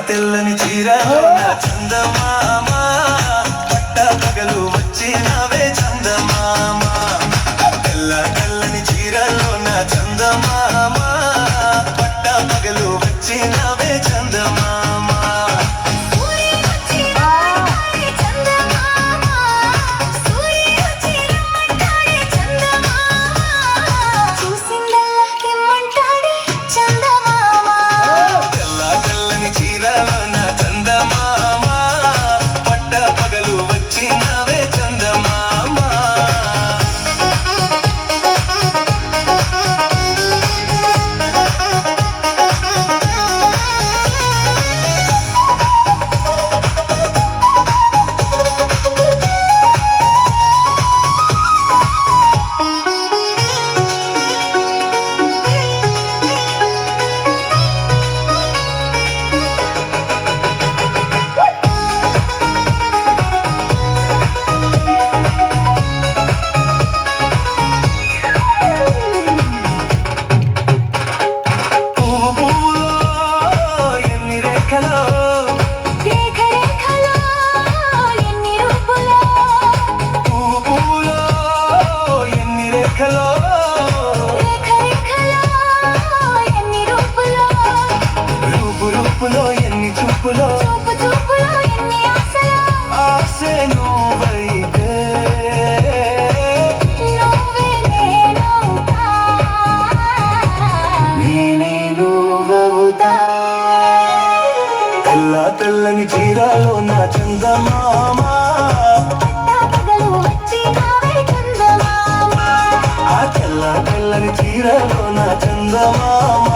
తెల్లని చీరలోన చందమామ పట్ట పగలు వచ్చినవే చందమామ తెల్లని చీరలోన చందమామ పట్ట పగలు వచ్చినవే చందమామ ఎన్ని చూపులో ఆసే నువ్వైతే నేనే నువ్వవుతా తెల్లని చీరలో నా చందమామ ఆ తెల్లని చీరలో నా చందమామ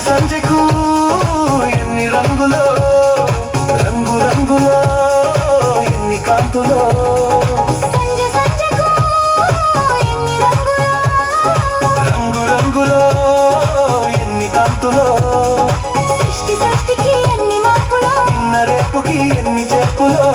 సంజకు ఎన్ని రంగులో రంగులో ఎన్ని కాంతులో రంగులో ఎన్ని కాంతులో నిన్న రేపుకి ఎన్ని చెప్పులో